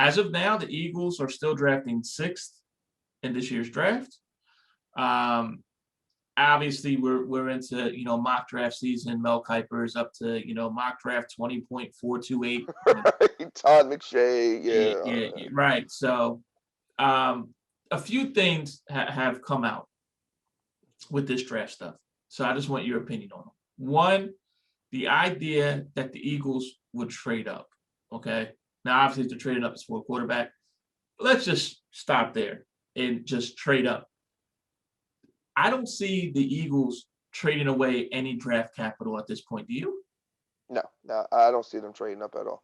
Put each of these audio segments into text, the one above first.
as of now, the Eagles are still drafting 6th in this year's draft. Obviously, we're into mock draft season. Mel Kiper's up to mock draft 20.428. Todd McShay, Yeah, right. So, a few things have come out with this draft stuff. So I just want your opinion on them. One, the idea that the Eagles would trade up. Okay. Now, obviously, they're trading up for a quarterback. But let's just stop there and just trade up. I don't see the Eagles trading away any draft capital at this point. Do you? No, I don't see them trading up at all.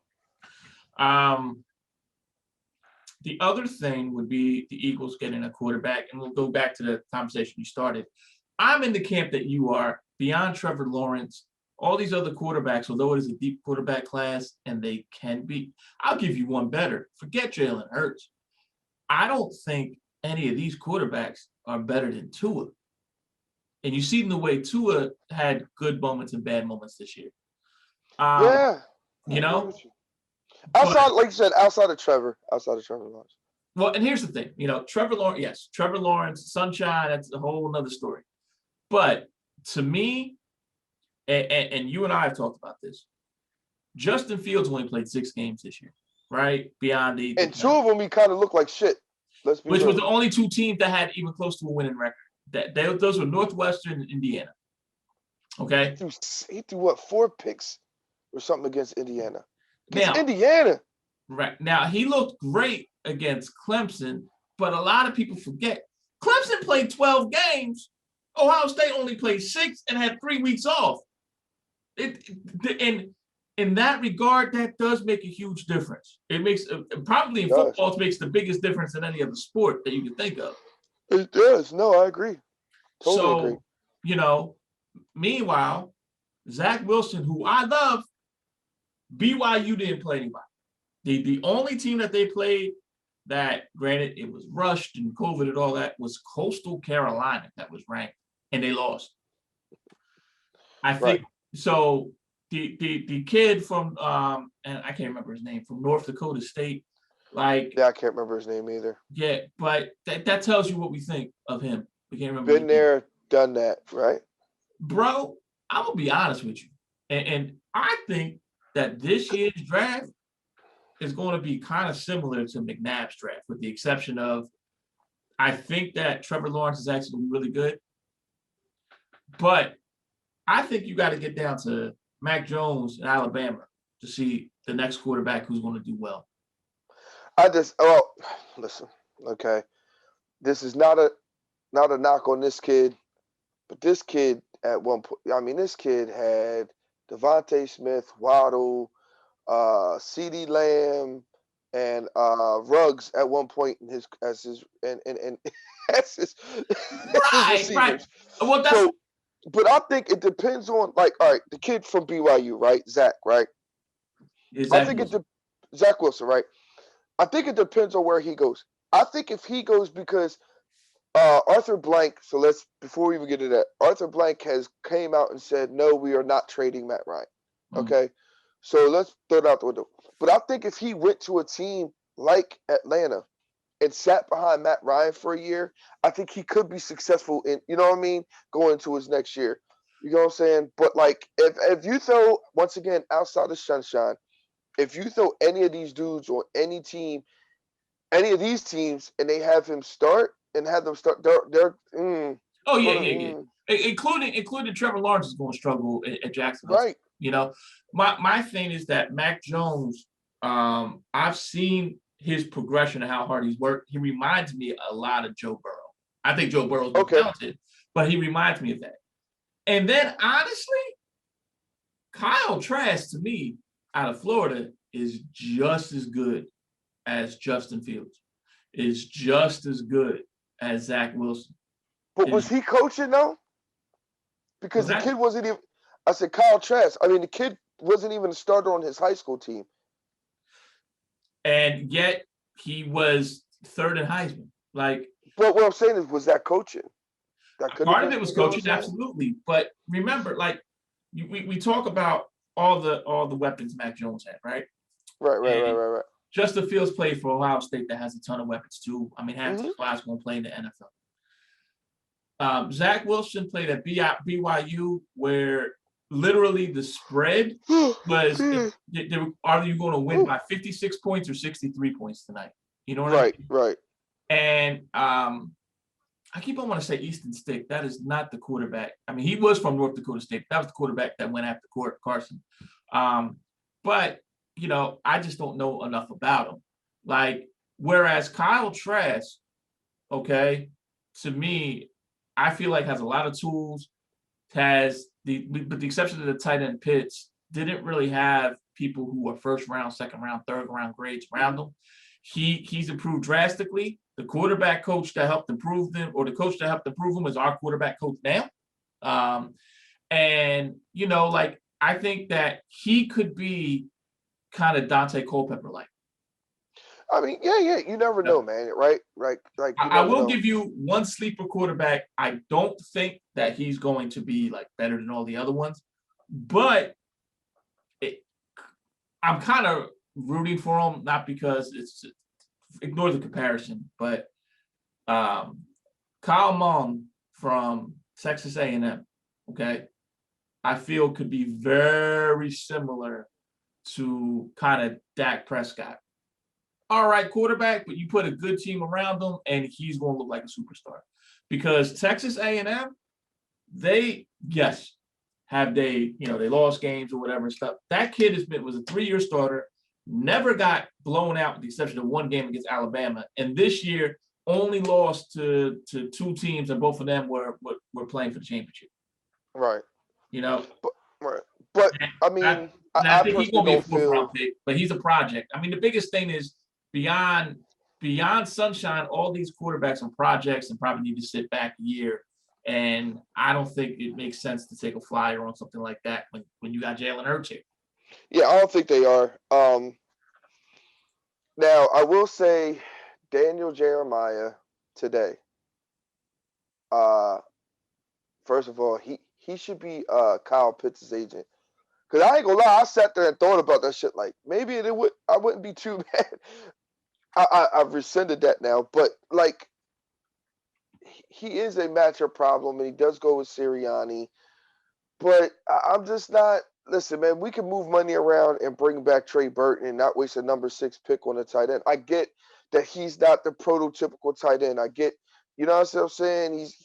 The other thing would be the Eagles getting a quarterback, and we'll go back to the conversation you started. I'm in the camp that you are beyond Trevor Lawrence. All these other quarterbacks, although it is a deep quarterback class and they can be, I'll give you one better. Forget Jalen Hurts. I don't think any of these quarterbacks are better than Tua. And you see in the way Tua had good moments and bad moments this year. Yeah. Outside, like you said, outside of Trevor Lawrence. Well, and here's the thing, Trevor Lawrence, sunshine, that's a whole another story. But to me, and you and I have talked about this, Justin Fields only played 6 games this year, right? Beyond the and 2 of them, he kind of looked like shit. Which was the only 2 teams that had even close to a winning record. Those were Northwestern and Indiana. Okay? He threw what, 4 picks or something against Indiana. Indiana. Right. Now, he looked great against Clemson, but a lot of people forget. Clemson played 12 games. Ohio State only played 6 and had 3 weeks off. And in that regard, that does make a huge difference. It makes probably in football, it makes the biggest difference in any other sport that you can think of. It does. No, I agree. Totally agree. Meanwhile, Zach Wilson, who I love, BYU didn't play anybody. The only team that they played that, granted, it was rushed and COVID and all that, was Coastal Carolina that was ranked, and they lost. I think so. The kid from and I can't remember his name, from North Dakota State, I can't remember his name either. Yeah, but that tells you what we think of him. We can't remember. Been there, done that, right? Bro, I'm gonna be honest with you, and I think that this year's draft is going to be kind of similar to McNabb's draft, with the exception of I think that Trevor Lawrence is actually going to be really good, but I think you got to get down to Mac Jones in Alabama to see the next quarterback who's going to do well. Listen, okay. This is not a knock on this kid, but this kid at one point, this kid had Devontae Smith, Waddle, CeeDee Lamb, and Ruggs at one point as his receivers. Well, but I think it depends on, all right, the kid from BYU, right? Zach, right? Zach Wilson, right? I think it depends on where he goes. I think if he goes, because Arthur Blank, before we even get to that, Arthur Blank has came out and said, no, we are not trading Matt Ryan. Okay? So let's throw it out the window. But I think if he went to a team like Atlanta and sat behind Matt Ryan for a year, I think he could be successful in, going into his next year. You know what I'm saying? But if you throw, once again, outside of sunshine, if you throw any of these dudes on any team, any of these teams, and they have him start and have them start, including Trevor Lawrence is going to struggle at Jacksonville. Right. My thing is that Mac Jones, I've seen his progression and how hard he's worked. He reminds me a lot of Joe Burrow. I think Joe Burrow's more talented, but he reminds me of that. And then, honestly, Kyle Trask, to me, out of Florida, is just as good as Justin Fields, is just as good as Zach Wilson. But was he coaching, though? Because the kid wasn't even – I said Kyle Trask. The kid wasn't even a starter on his high school team. And yet he was third in Heisman. But what I'm saying is, was that coaching? Part of it was coaching, absolutely. But remember, we talk about all the weapons Mac Jones had, right? Right. Justin Fields played for Ohio State that has a ton of weapons too. I mean, half Hmm. the class won't play in the NFL. Zach Wilson played at BYU, where literally the spread was are you going to win by 56 points or 63 points tonight? You know what I Right, mean? right. And I keep on want to say Easton Stick. That is not the quarterback. I mean, he was from North Dakota State. That was the quarterback that went after Carson. But I just don't know enough about him. Like, whereas Kyle Trask, okay, to me, I feel like has a lot of tools, but the exception of the tight end Pitts, didn't really have people who were first round, second round, third round grades around him. He's improved drastically. The quarterback coach that helped improve them, or the coach that helped improve him, is our quarterback coach now. And like, I think that he could be kind of Dante Culpepper like. I mean, yeah. You never know, man. Right, right. Like you I never will know. give you one sleeper quarterback. I don't think that he's going to be like better than all the other ones, but I'm kind of rooting for him, not because ignore the comparison, but Kyle Mond from Texas A&M, okay, I feel could be very similar to kind of Dak Prescott. All right, quarterback, but you put a good team around him, and he's going to look like a superstar. Because Texas A&M, they lost games or whatever stuff. That kid was a 3-year starter, never got blown out with the exception of one game against Alabama, and this year only lost to 2 teams, and both of them were playing for the championship. Right. But, right. But I mean, I I think he's personally going to be a don't feel. fourth-round pick, but he's a project. I mean, the biggest thing is beyond Sunshine, all these quarterbacks are projects and probably need to sit back a year. And I don't think it makes sense to take a flyer on something like that when you got Jalen Hurts here. Yeah, I don't think they are. Now I will say, Daniel Jeremiah today. Uh, First of all, he should be Kyle Pitts' agent. Cause I ain't gonna lie, I sat there and thought about that shit. Like maybe I wouldn't be too mad. I've rescinded that now, but like he is a matchup problem, and he does go with Sirianni. But I'm just not. Listen, man, we can move money around and bring back Trey Burton and not waste a number 6 pick on a tight end. I get that he's not the prototypical tight end. I get, you know what I'm saying? He's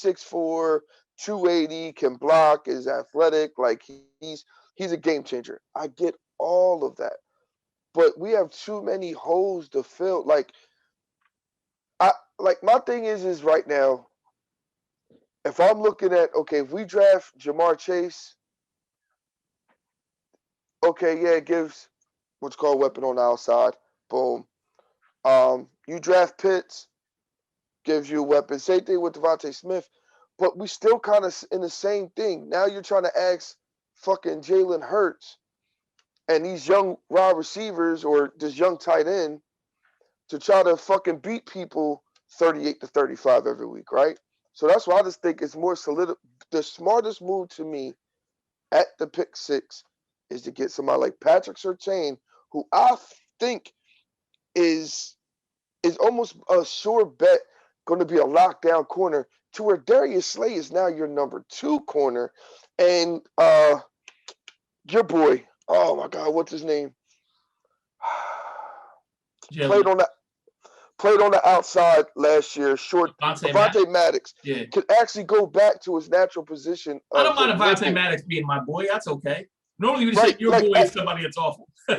6'4", 280, can block, is athletic, like he's a game changer. I get all of that. But we have too many holes to fill. Like my thing is right now, if I'm looking at, okay, if we draft Jamar Chase, okay, yeah, it gives what's called weapon on the outside. Boom. You draft Pitts, gives you a weapon. Same thing with Devontae Smith. But we still kind of in the same thing. Now you're trying to ask fucking Jalen Hurts and these young wide receivers or this young tight end to try to fucking beat people 38-35 every week, right? So that's why I just think it's more solid. The smartest move to me at the pick 6 is to get somebody like Patrick Surtain, who I think is almost a sure bet going to be a lockdown corner, to where Darius Slay is now your number 2 corner, and your boy, oh my God, what's his name? Played on the outside last year. Short Avonte Maddox could actually go back to his natural position. I don't mind Avonte Maddox being my boy. That's okay. Normally, when you say your boy is somebody that's awful. No.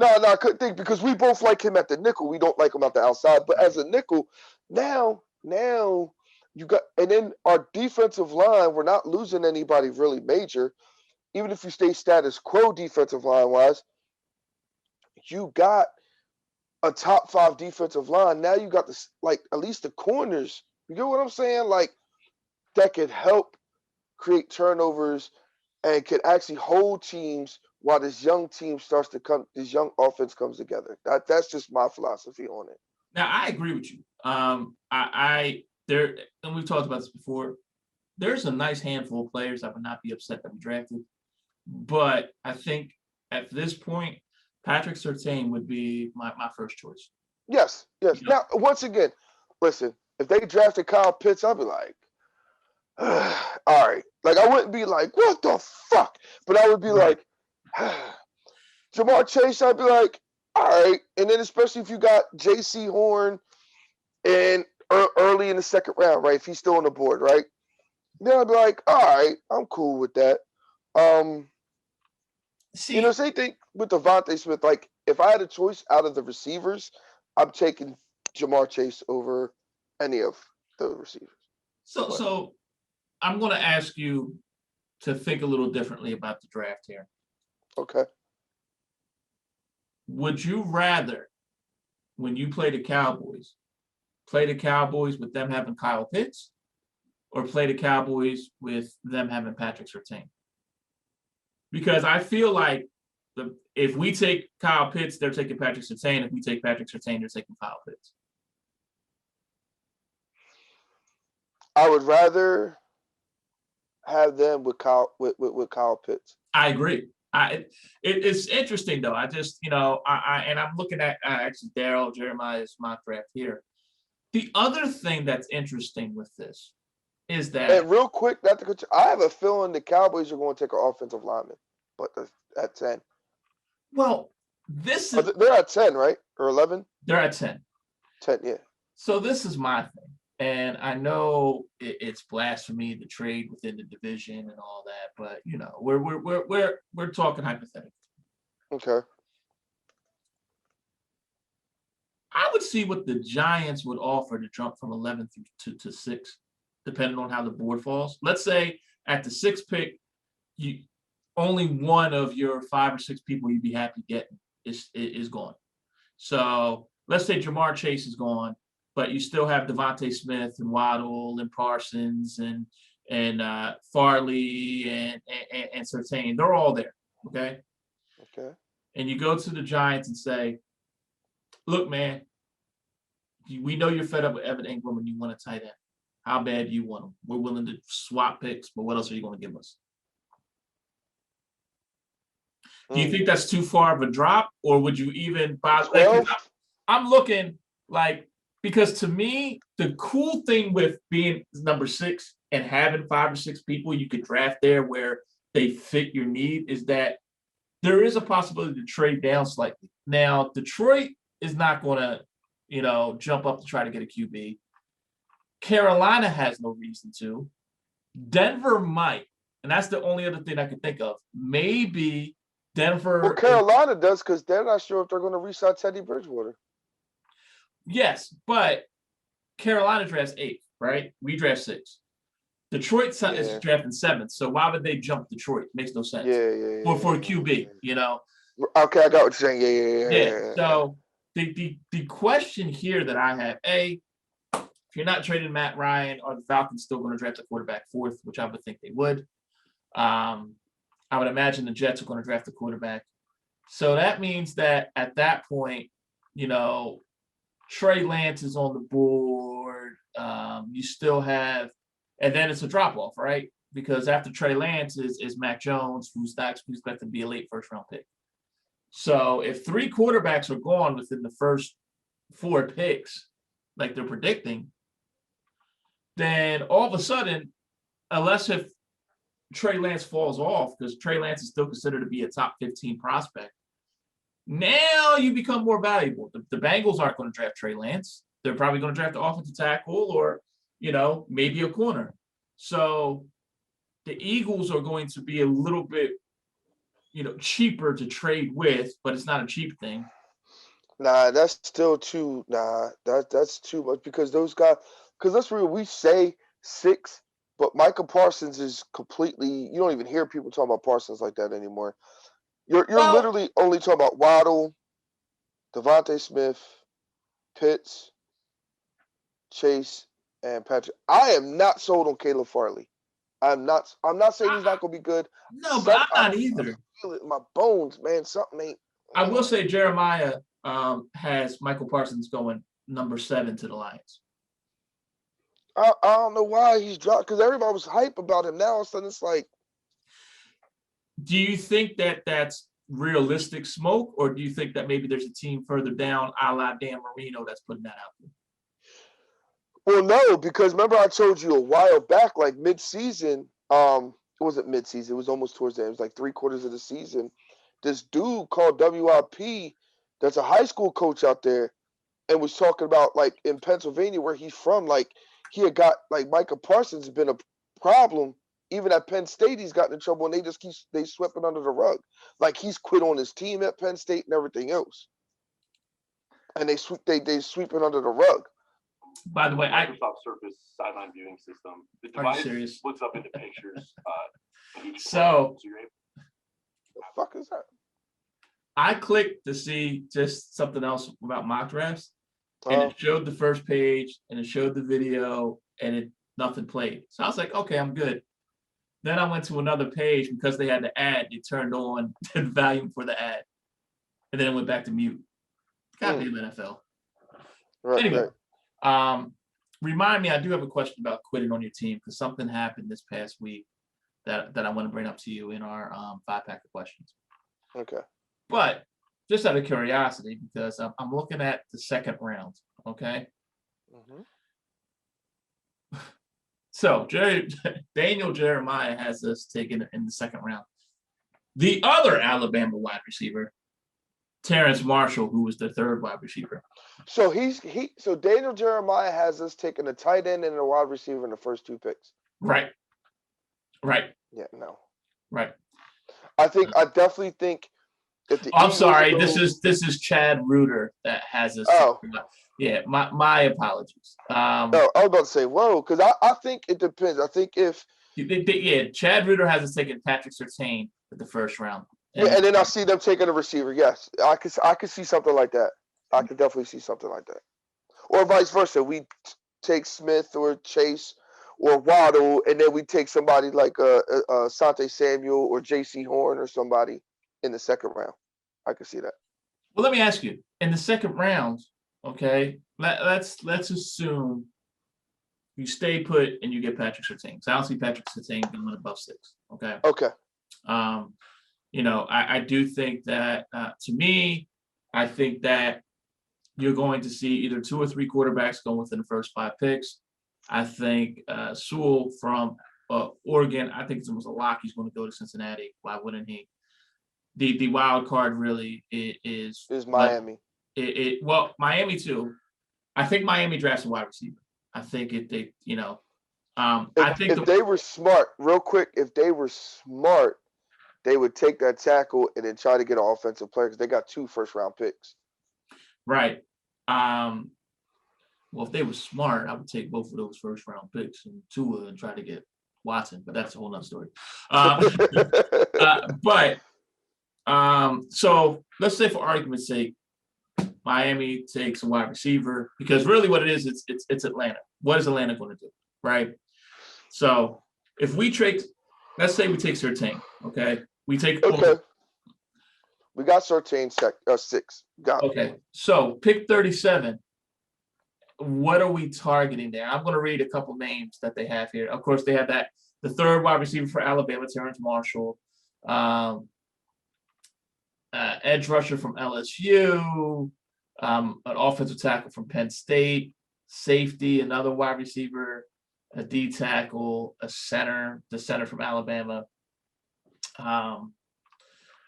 I couldn't think, because we both like him at the nickel. We don't like him at the outside. But as a nickel, now you got, and then our defensive line, we're not losing anybody really major. Even if you stay status quo defensive line wise, you got a top 5 defensive line. Now you got this, like, at least the corners. You get what I'm saying? Like, that could help create turnovers and could actually hold teams while this young team starts to come, this young offense comes together. That's just my philosophy on it. Now, I agree with you. And we've talked about this before. There's a nice handful of players I would not be upset that we drafted. But I think at this point, Patrick Surtain would be my first choice. Yes, yes. You know, Now, once again, listen, if they drafted Kyle Pitts, I'd be like, all right. Like, I wouldn't be like, what the fuck? But I would be right. like, Jamar Chase, I'd be like, all right. And then, especially if you got J.C. Horn and early in the second round, right? If he's still on the board, right? Then I'd be like, all right, I'm cool with that. See, Same thing with Devontae Smith. Like, if I had a choice out of the receivers, I'm taking Jamar Chase over any of the receivers. But so I'm going to ask you to think a little differently about the draft here. okay. Would you rather, when you play the Cowboys with them having Kyle Pitts, or play the Cowboys with them having Patrick Surtain? Because I feel like if we take Kyle Pitts, they're taking Patrick Surtain. If we take Patrick Surtain, they're taking Kyle Pitts. I would rather have them with Kyle Pitts. I agree. It's interesting though. I just, and I'm looking at actually Daryl Jeremiah's mock draft here. The other thing that's interesting with this is that, And real quick, I have a feeling the Cowboys are going to take an offensive lineman, but at 10. well, They're at 10, right? Or 11? They're at 10. 10, yeah. So this is my thing. And I know it's blasphemy to trade within the division and all that, but we're talking hypothetically. Okay. I would see what the Giants would offer to jump from 11 to 6, depending on how the board falls. Let's say at the 6th pick, only one of your 5 or 6 people you'd be happy getting is gone. So let's say Jamar Chase is gone, but you still have Devontae Smith and Waddle and Parsons and Farley and Surtain. They're all there, okay? Okay. And you go to the Giants and say, look, man, we know you're fed up with Evan Ingram and you want a tight end. How bad do you want him? We're willing to swap picks, but what else are you going to give us? Do you think that's too far of a drop, or would you even bother? I'm looking like, because to me, the cool thing with being number 6 and having 5 or 6 people you could draft there where they fit your need is that there is a possibility to trade down slightly. Now, Detroit is not going to, jump up to try to get a QB. Carolina has no reason to. Denver might, and that's the only other thing I can think of. Maybe Denver. Well, Carolina does, because they're not sure if they're going to re-sign Teddy Bridgewater. Yes, but Carolina drafts 8th, right? We draft 6th. Detroit is drafting 7th, so why would they jump Detroit? Makes no sense. Yeah. For a QB, Okay, I got what you're saying. Yeah. So the question here that I have, if you're not trading Matt Ryan, are the Falcons still going to draft a quarterback 4th, which I would think they would. I would imagine the Jets are going to draft a quarterback. So that means that at that point, Trey Lance is on the board. You still have, and then it's a drop-off, right? Because after Trey Lance is Mac Jones, who's expected to be a late first-round pick. So if 3 quarterbacks are gone within the first 4 picks, like they're predicting, then all of a sudden, unless if Trey Lance falls off, because Trey Lance is still considered to be a top 15 prospect, now you become more valuable. The Bengals aren't going to draft Trey Lance. They're probably going to draft the offensive tackle or, maybe a corner. So the Eagles are going to be a little bit, cheaper to trade with, but it's not a cheap thing. Nah, that's still too. Nah, that's too much, because those guys. Because that's real. We say 6, but Micah Parsons is completely. You don't even hear people talking about Parsons like that anymore. You're literally only talking about Waddle, Devontae Smith, Pitts, Chase, and Patrick. I am not sold on Caleb Farley. I'm not saying he's not going to be good. No, but I'm not either. I feel it in my bones, man. Something ain't. I will say Jeremiah has Michael Parsons going number 7 to the Lions. I don't know why he's dropped, because everybody was hype about him. Now all of a sudden it's like. Do you think that's realistic smoke, or do you think that maybe there's a team further down, a la Dan Marino, that's putting that out there? Well, no, because remember I told you a while back, like mid-season, it wasn't mid-season, it was almost towards the end. It was like 3/4 of the season. This dude called WIP, that's a high school coach out there, and was talking about like in Pennsylvania where he's from, like he had got like Micah Parsons has been a problem. Even at Penn State, he's gotten in trouble, and they swept it under the rug. Like he's quit on his team at Penn State and everything else, and they sweep it under the rug. By the way, Microsoft Surface sideline viewing system. The Are you device serious? splits up into pictures. So you're able The fuck is that? I clicked to see just something else about mock drafts, and it showed the first page, and it showed the video, and nothing played. So I was like, okay, I'm good. Then I went to another page because they had the ad. It turned on the volume for the ad, and then it went back to mute. Goddamn NFL. Right, Anyway, right. remind me. I do have a question about quitting on your team because something happened this past week that I want to bring up to you in our 5-pack of questions. Okay. But just out of curiosity, because I'm looking at the second round. Okay. Mm-hmm. So Daniel Jeremiah has us taken in the second round. The other Alabama wide receiver, Terrence Marshall, who was the third wide receiver. So so Daniel Jeremiah has us taking a tight end and a wide receiver in the first 2 picks. Right. Yeah, no. Right. I definitely think if the I'm Eagles sorry. go- This is Chad Reuter that has us. Oh. Yeah. My apologies. Oh, I was about to say, whoa, because I think it depends. I think if Chad Reuter has us taking Patrick Surtain for the first round. and then I see them taking a receiver. Yes, I could see something like that. I could definitely see something like that, or vice versa. We take Smith or Chase or Waddle, and then we take somebody like Sante Samuel or J.C. Horn or somebody in the second round. I could see that. Well, let me ask you. In the second round, okay, let's assume you stay put and you get Patrick Surtain. So I don't see Patrick Surtain going above 6. Okay. Okay. I do think that to me, I think that you're going to see either 2 or 3 quarterbacks going within the first 5 picks. I think Sewell from Oregon, I think it's almost a lock he's going to go to Cincinnati. Why wouldn't he? The wild card really is Miami. Well, Miami too. I think Miami drafts a wide receiver. I think if they were smart, real quick, if they were smart, they would take that tackle and then try to get an offensive player because they got 2 first-round picks. Right. Well, if they were smart, I would take both of those first-round picks and Tua and try to get Watson, but that's a whole nother story. So let's say for argument's sake, Miami takes a wide receiver because really what it is, it's Atlanta. What is Atlanta going to do, right? So if we trade, let's say we take Surtain, okay? We take okay. We got Surtain 6. Got it. Okay. So pick 37. What are we targeting there? I'm going to read a couple names that they have here. Of course, they have the third wide receiver for Alabama, Terrence Marshall, edge rusher from LSU, an offensive tackle from Penn State, safety, another wide receiver, a D tackle, the center from Alabama.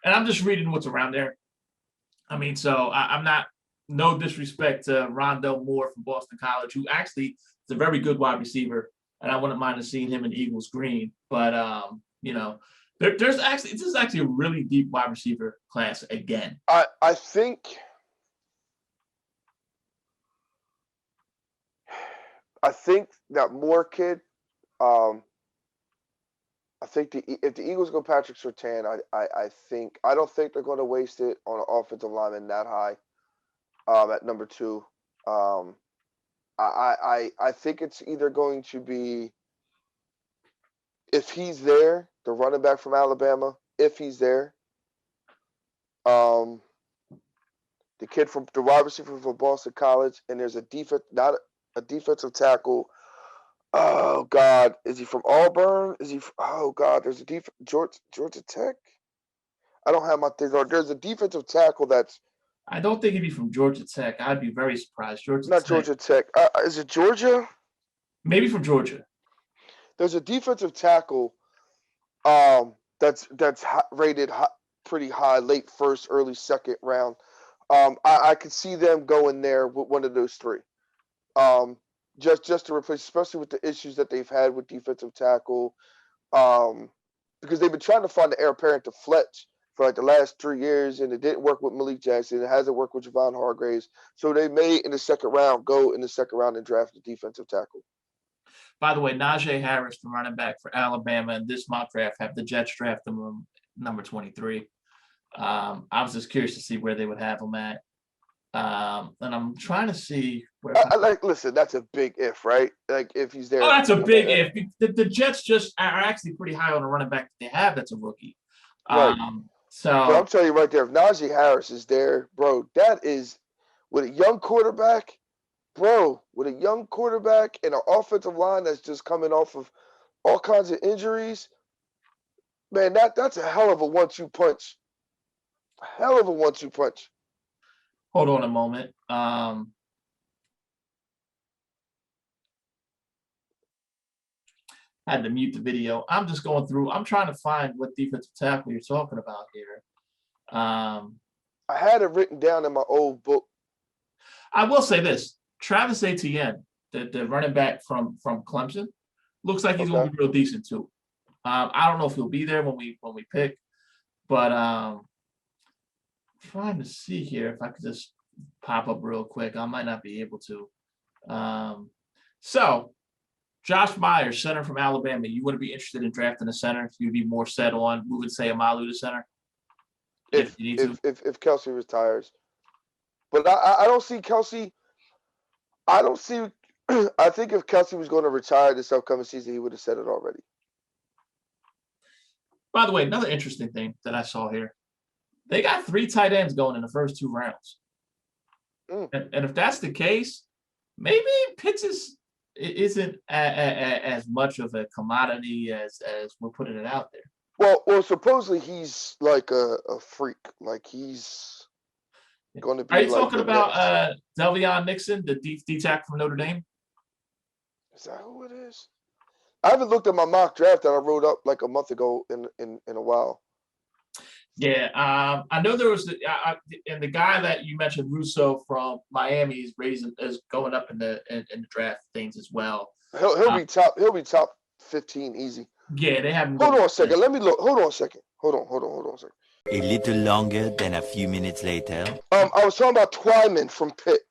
And I'm just reading what's around there. I mean, so I'm not, no disrespect to Rondell Moore from Boston College, who actually is a very good wide receiver, and I wouldn't mind seeing him in Eagles green. But this is actually a really deep wide receiver class again. I think that Moore kid. I think if the Eagles go Patrick Surtain, I don't think they're going to waste it on an offensive lineman that high. At number 2, I think it's either going to be, if he's there, the running back from Alabama, if he's there, the kid from the wide receiver from Boston College, and there's a defensive tackle. Oh God, is he from Auburn? Is he? Oh God, there's a Georgia Tech. I don't have my things on. There's a defensive tackle that's I don't think he'd be from Georgia Tech. I'd be very surprised. Georgia not Tech, Georgia Tech. Is it Georgia? maybe from Georgia. There's a defensive tackle that's rated pretty high, late first, early second round. I could see them going there with one of those three. Just to replace, especially with the issues that they've had with defensive tackle. Because they've been trying to find the heir apparent to Fletch for like the last 3 years, and it didn't work with Malik Jackson. It hasn't worked with Javon Hargraves. So they may, in the second round, go in the second round and draft a defensive tackle. By the way, Najee Harris, the running back for Alabama, in this mock draft, have the Jets draft him number 23. I was just curious to see where they would have him at. And I'm trying to see where. Listen, that's a big if, right? Like if he's there. Oh, that's a big if. The Jets just are actually pretty high on the running back that they have. That's a rookie. Right. So But I'm telling you right there, if Najee Harris is there, bro, that is with a young quarterback, with a young quarterback and an offensive line that's just coming off of all kinds of injuries, man, that's a hell of a 1-2 punch. A hell of a 1-2 punch. hold on a moment. Had to mute the video. I'm just going through. I'm trying to find what defensive tackle you're talking about here. I had it written down in my old book. I will say this: Travis Etienne, the running back from Clemson, looks like he's going to be real decent too. I don't know if he'll be there when we pick, but trying to see here if I could just pop up real quick. I might not be able to. So Josh Myers, center from Alabama. You wouldn't be interested in drafting a center. You'd be more set on moving, say, Amalu to center. If Kelsey retires. But I don't see Kelsey. I don't see. I think if Kelsey was going to retire this upcoming season, he would have said it already. By the way, another interesting thing that I saw here, they got 3 tight ends going in the first 2 rounds. And if that's the case, maybe Pitts isn't as much of a commodity as we're putting it out there. Well, supposedly he's like a freak. Like he's going to be. Are you talking about Delvion Nixon, the D tackle from Notre Dame? Is that who it is? I haven't looked at my mock draft that I wrote up like a month ago in a while. Yeah, I know there was and the guy that you mentioned, Russo from Miami, is going up in the draft things as well. He'll be top. He'll be top 15 easy. Yeah, they have. Hold on a second. Let me look. Hold on a second. Hold on a second. A little longer than a few minutes later. I was talking about Twyman from Pitt.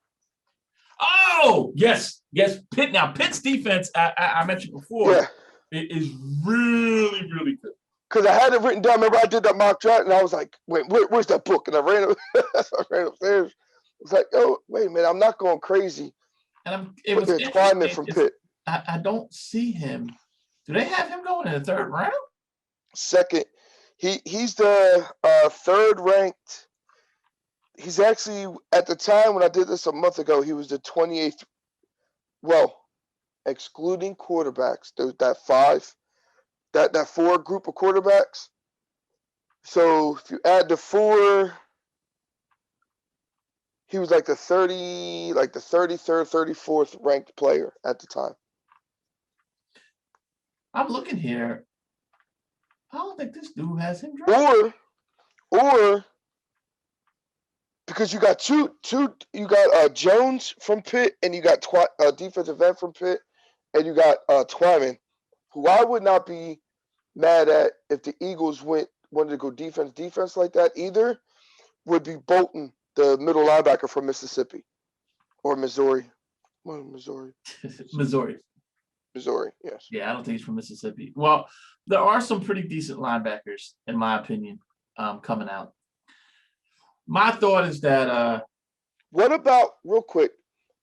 Oh yes. Pitt. Now Pitt's defense, I mentioned before, it is really, really good. Because I had it written down. Remember, I did that mock draft, and I was like, "Wait, where's that book?" And I ran upstairs. I was like, "Oh, wait a minute, I'm not going crazy." And it was Twyman from Pitt. I don't see him. Do they have him going in the 3rd round? Second, he's the 3rd ranked. He's actually at the time when I did this a month ago, he was the 28th. Well, excluding quarterbacks, that 4 group of quarterbacks. So if you add the 4, he was like the 33rd, 34th ranked player at the time. I'm looking here. I don't think this dude has him drafted. Or because you got two you got Jones from Pitt, and you got defensive end from Pitt, and you got Twyman, who I would not be mad at if the Eagles wanted to go defense like that either, would be Bolton, the middle linebacker from Mississippi or Missouri. Well, Missouri, yes. Yeah, I don't think he's from Mississippi. Well, there are some pretty decent linebackers, in my opinion, coming out. My thought is that what about, real quick,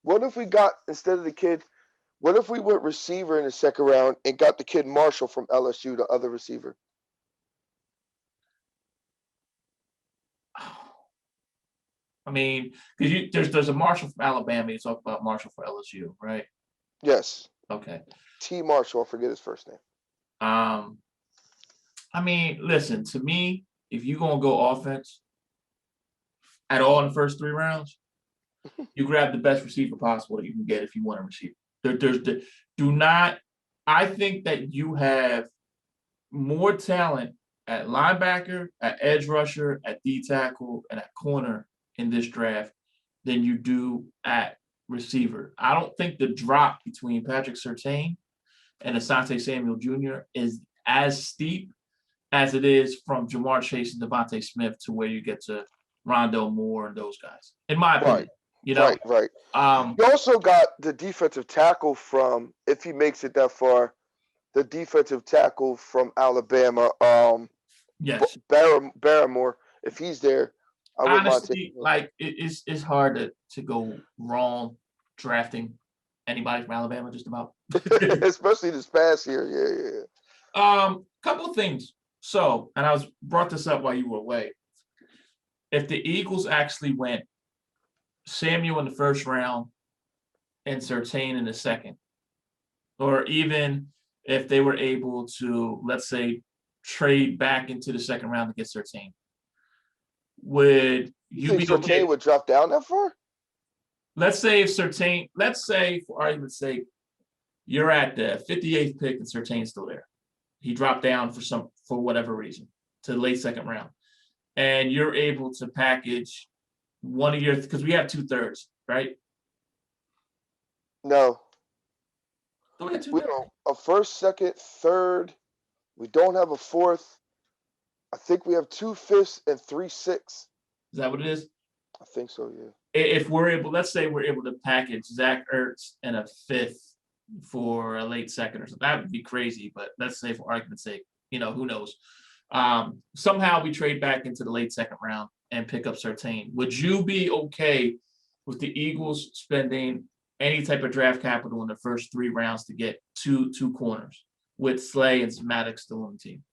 what if we got, instead of the kid, what if we went receiver in the 2nd round and got the kid Marshall from LSU, the other receiver? I mean, because there's a Marshall from Alabama. You talk about Marshall for LSU, right? Yes. Okay. T. Marshall, I forget his first name. I mean, listen, to me, if you're gonna go offense at all in the first 3 rounds, you grab the best receiver possible that you can get if you want a receiver. Do not. I think that you have more talent at linebacker, at edge rusher, at D tackle, and at corner in this draft than you do at receiver. I don't think the drop between Patrick Surtain and Asante Samuel Jr. is as steep as it is from Jamar Chase and Devontae Smith to where you get to Rondell Moore and those guys, in my opinion. Right. You also got the defensive tackle from, if he makes it that far, the defensive tackle from Alabama, yes, Barrymore. If he's there, I wouldn't mind honestly, taking him. like it's hard to go wrong drafting anybody from Alabama, just about. Especially this past year. Yeah. Couple of things. So, and I was brought this up while you were away. If the Eagles actually went Samuel in the first round and Surtain in the second, or even if they were able to, let's say, trade back into the second round to get Surtain, would you think be Surtain okay? would drop down that far? Let's say if Surtain, let's say for argument's sake, you're at the 58th pick and Surtain's still there. He dropped down for whatever reason to the late second round, and you're able to package one of your, because we have 2/3, right? No. We have 2/3. We don't. A first, second, third. We don't have a fourth. I think we have 2 fifths and 3 sixths. Is that what it is? I think so, yeah. If we're able, let's say we're able to package Zach Ertz and a 5th for a late second or something, that would be crazy. But let's say for argument's sake, who knows? Somehow we trade back into the late second round and pick up Surtain. Would you be okay with the Eagles spending any type of draft capital in the first 3 rounds to get two corners with Slay and Maddox still on the team?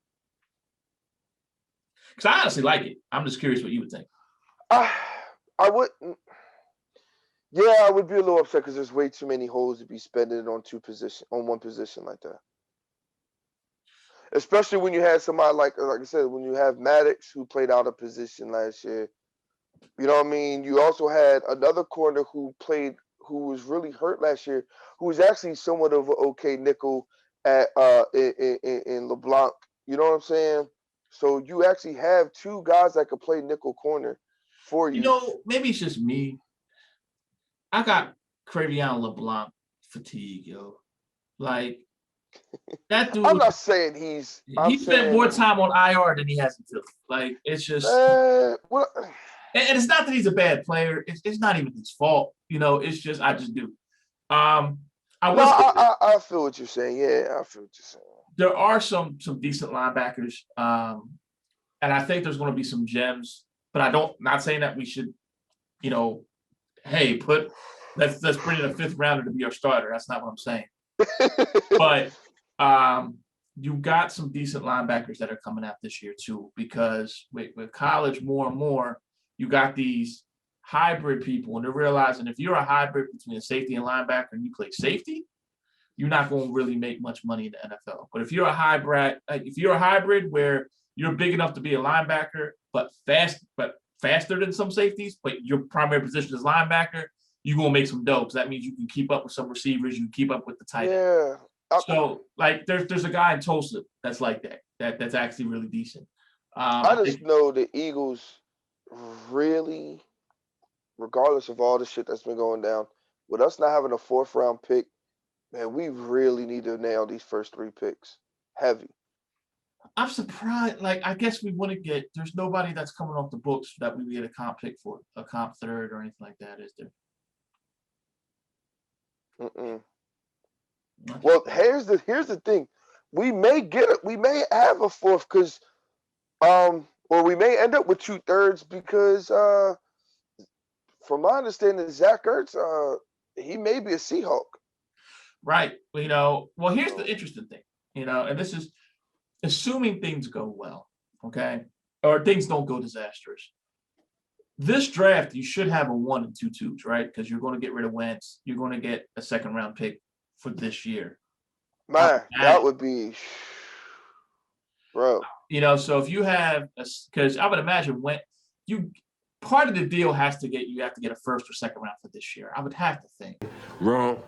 Because I honestly like it. I'm just curious what you would think. I wouldn't. Yeah, I would be a little upset because there's way too many holes to be spending on one position like that. Especially when you had somebody like I said, when you have Maddox who played out of position last year. You know what I mean? You also had another corner who was really hurt last year, who was actually somewhat of an okay nickel at in LeBlanc. You know what I'm saying? So you actually have 2 guys that could play nickel corner for you. Maybe it's just me. I got Cravion LeBlanc fatigue, yo. Like, that dude. I'm not saying he spent more time on IR than he has in Philly. Like, it's just. Well, and it's not that he's a bad player. It's not even his fault. It's just, I just do. I feel what you're saying. Yeah, I feel what you're saying. There are some decent linebackers. And I think there's going to be some gems. But not saying that we should, hey, let's bring in a 5th rounder to be our starter. That's not what I'm saying. But you got some decent linebackers that are coming out this year too, because with college more and more, you got these hybrid people, and they're realizing if you're a hybrid between a safety and linebacker and you play safety, you're not going to really make much money in the NFL. But if you're a hybrid where you're big enough to be a linebacker, but faster than some safeties, but your primary position is linebacker, you're going to make some dough. Because that means you can keep up with some receivers, you can keep up with the tight end. Yeah. So, like, there's a guy in Tulsa that's like that's actually really decent. I just know the Eagles really, regardless of all the shit that's been going down, with us not having a 4th round pick, man, we really need to nail these first 3 picks heavy. I'm surprised. Like, I guess we wouldn't there's nobody that's coming off the books that we would get a comp pick for, a comp 3rd or anything like that, is there? Mm-mm. Well, here's the thing. We may have a 4th because, or we may end up with 2/3 because, from my understanding, Zach Ertz, he may be a Seahawk. Right. Well, here's the interesting thing, and this is assuming things go well, okay, or things don't go disastrous. This draft, you should have a 1 and 2 twos, right? Because you're going to get rid of Wentz. You're going to get a 2nd round pick for this year. Man, that would be, bro. So if you have, because I would imagine part of the deal has to you have to get a first or second round for this year. I would have to think. Wrong.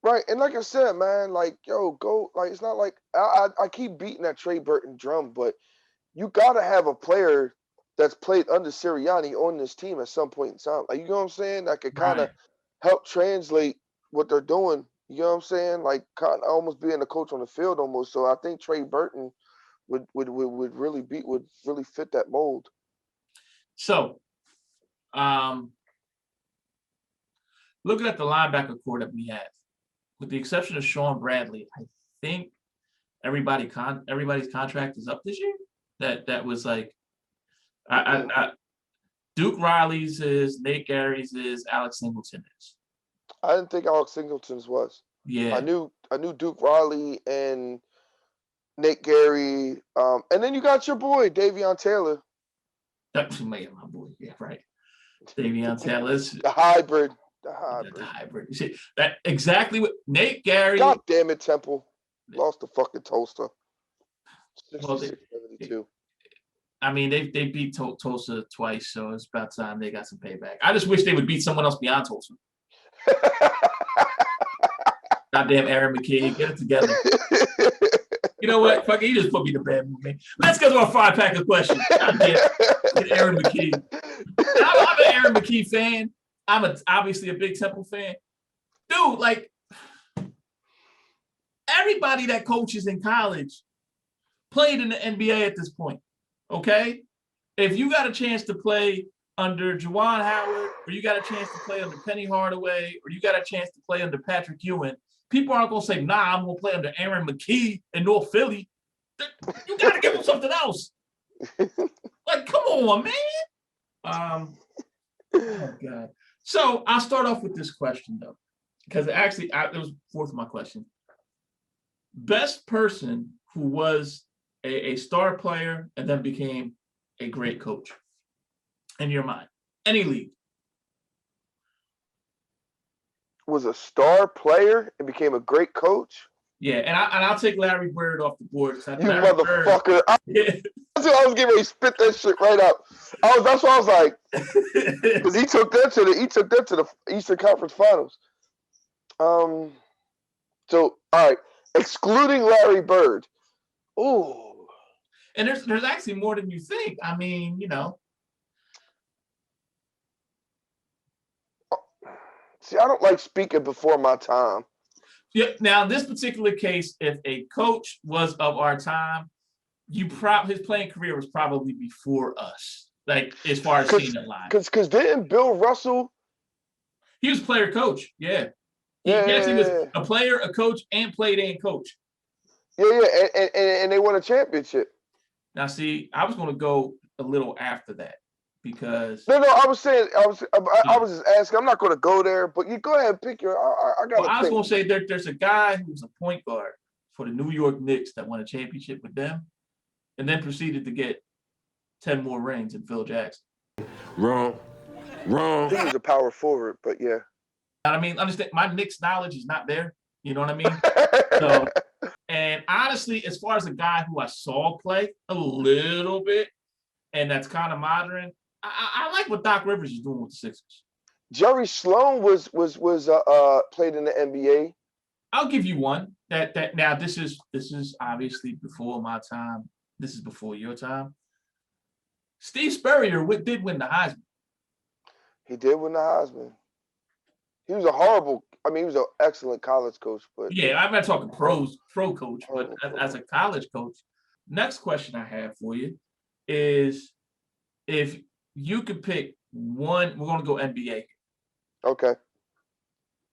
Right, and like I said, man, like go. Like it's not like I keep beating that Trey Burton drum, but you gotta have a player that's played under Sirianni on this team at some point in time. Like you know what I'm saying? That could kind of help translate what they're doing. You know what I'm saying? Like kind of almost being a coach on the field almost. So I think Trey Burton would really fit that mold. So, looking at the linebacker core that we have, with the exception of Sean Bradley, I think everybody's contract is up this year. That was like, Duke Riley's is, Nate Gary's is, Alex Singleton is. I didn't think Alex Singleton's was. Yeah, I knew Duke Riley and Nate Gary, and then you got your boy Davion Taylor. That's my boy. Yeah, right. Davion Taylor's The hybrid. the hybrid. You see that exactly what Nate Gary. God damn it, Temple lost the fucking toaster. Well, 66-72. I mean, they beat Tulsa twice, so it's about time they got some payback. I just wish they would beat someone else beyond Tulsa. Goddamn Aaron McKee, get it together. You know what? Fuck it, you just put me to bed, man. Let's go to our 5-pack of questions. Goddamn Aaron McKee. I'm an Aaron McKee fan. I'm obviously a big Temple fan. Dude, like, everybody that coaches in college played in the NBA at this point, okay? If you got a chance to play under Juwan Howard, or you got a chance to play under Penny Hardaway, or you got a chance to play under Patrick Ewing, people aren't going to say, nah, I'm going to play under Aaron McKee in North Philly. You got to give him something else. Like, come on, man. Oh, God. So I'll start off with this question, though, because actually, it was fourth of my question. Best person who was a star player and then became a great coach in your mind, any league. Was a star player and became a great coach. Yeah, and I'll take Larry Bird off the board. You motherfucker! That's what I was getting ready to spit that shit right out. That's what I was like, because he took them to the Eastern Conference Finals. So all right, excluding Larry Bird. Ooh. And there's actually more than you think. I mean, See, I don't like speaking before my time. Yeah. Now, in this particular case, if a coach was of our time, his playing career was probably before us. Like as far as seeing it live. Because didn't Bill Russell? He was player coach. Yeah. He was a player, a coach, and played and coach. Yeah, and they won a championship. Now, see, I was going to go a little after that because no, I was saying I was just asking. I'm not going to go there, but you go ahead and pick your. I got. Well, I was going to say there's a guy who was a point guard for the New York Knicks that won a championship with them, and then proceeded to get 10 more rings in Phil Jackson. Wrong. I think he was a power forward, but yeah. I mean, understand my Knicks knowledge is not there. You know what I mean? So, and honestly, as far as a guy who I saw play a little bit, and that's kind of modern, I like what Doc Rivers is doing with the Sixers. Jerry Sloan was played in the NBA. I'll give you one. That now this is obviously before my time. This is before your time. Steve Spurrier did win the Heisman. He did win the Heisman. He was he was an excellent college coach, but yeah, I'm not talking pro coach, but as a college coach. Next question I have for you is if you could pick one, we're going to go NBA. Okay.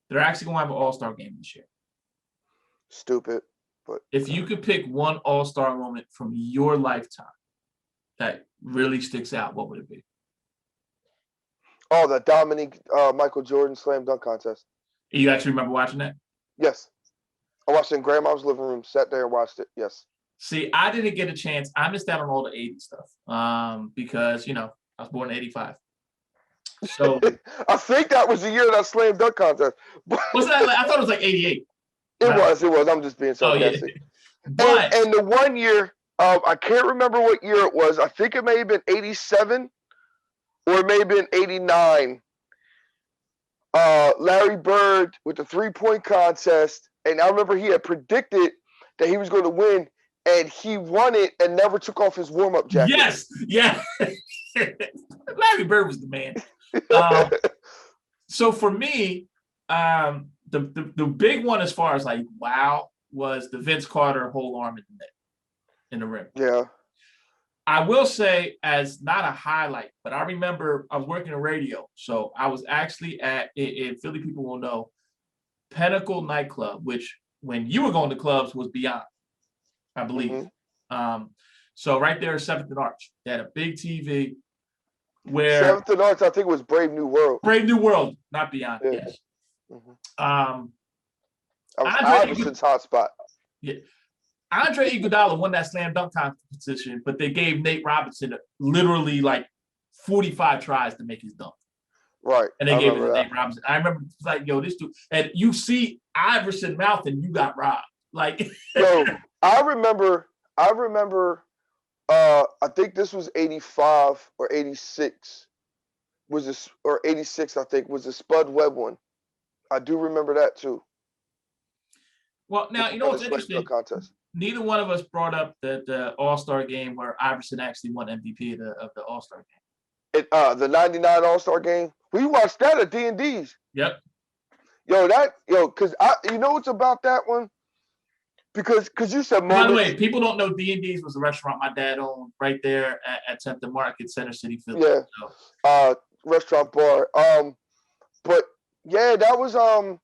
They're actually going to have an all-star game this year. Stupid, but if you could pick one all-star moment from your lifetime that really sticks out, what would it be? Oh, the Dominique Michael Jordan slam dunk contest. You actually remember watching that? Yes. I watched it in Grandma's living room, sat there and watched it. Yes. See, I didn't get a chance. I missed out on all the 80s stuff because, I was born in 85. So I think that was the year of that slam dunk contest. Was that? I thought it was like 88. It was. I'm just being sarcastic. Oh, yeah. But and the one year I can't remember what year it was. I think it may have been 87 or it may have been 89. Larry Bird with the 3-point contest, and I remember he had predicted that he was going to win, and he won it and never took off his warm-up jacket. Yes, yeah. Larry Bird was the man. So for me, the big one as far as like wow was the Vince Carter whole arm in the net, in the rim. Yeah. I will say, as not a highlight, but I remember I was working in radio, so I was actually at, if Philly people will know, Pinnacle nightclub, which when you were going to clubs was Beyond, I believe. So right there, 7th and Arch, they had a big TV where 7th and Arch, I think it was Brave New World. Brave New World, not Beyond. Yeah. Yes. That was Andre Iverson's hotspot. Yeah. Andre Iguodala won that slam dunk competition, but they gave Nate Robinson literally like 45 tries to make his dunk. Right. And they gave it to Nate Robinson. I remember like, yo, this dude, and you see Iverson mouth and you got robbed. Like, So I remember, I think this was 85 or 86. Was this, or 86, I think, was the Spud Webb one. I do remember that too. well, now, you know what's interesting? Contest. Neither one of us brought up the All-Star game where Iverson actually won MVP of the All-Star game. The 99 All-Star game. We watched that at D&D's. Yep. Because you know what's about that one? Because you said By the way, people don't know D&D's was a restaurant my dad owned right there at 10th and Market, Center City, Philly. Yeah. So. Restaurant bar. But yeah, that was an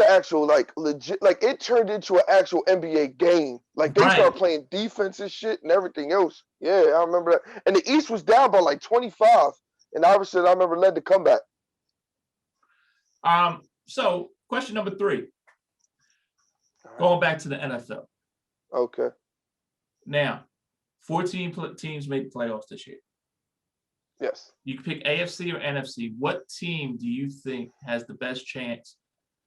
actual like legit, like it turned into an actual NBA game. Like they started playing defense and shit and everything else. Yeah, I remember that. And the East was down by like 25. And Iverson, I remember, led the comeback. So question number 3. Going back to the NFL. Okay. Now, 14 teams made the playoffs this year. Yes. You can pick AFC or NFC. What team do you think has the best chance,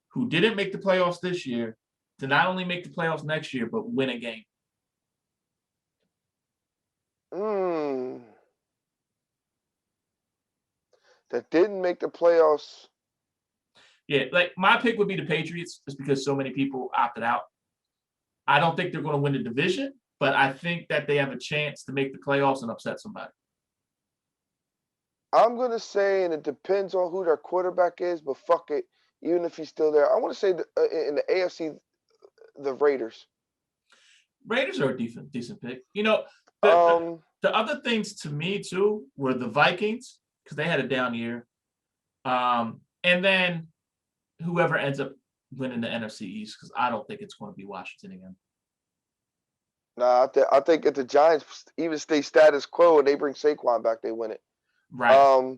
who didn't make the playoffs this year, to not only make the playoffs next year, but win a game? That didn't make the playoffs. Yeah, like my pick would be the Patriots, just because so many people opted out. I don't think they're going to win the division, but I think that they have a chance to make the playoffs and upset somebody. I'm going to say, and it depends on who their quarterback is, but fuck it, even if he's still there. I want to say in the AFC, the Raiders. Raiders are a decent pick. You know, the other things to me, too, were the Vikings, because they had a down year. And then whoever ends up winning the NFC East, because I don't think it's going to be Washington again. Nah, I think if the Giants even stay status quo and they bring Saquon back, they win it. Right.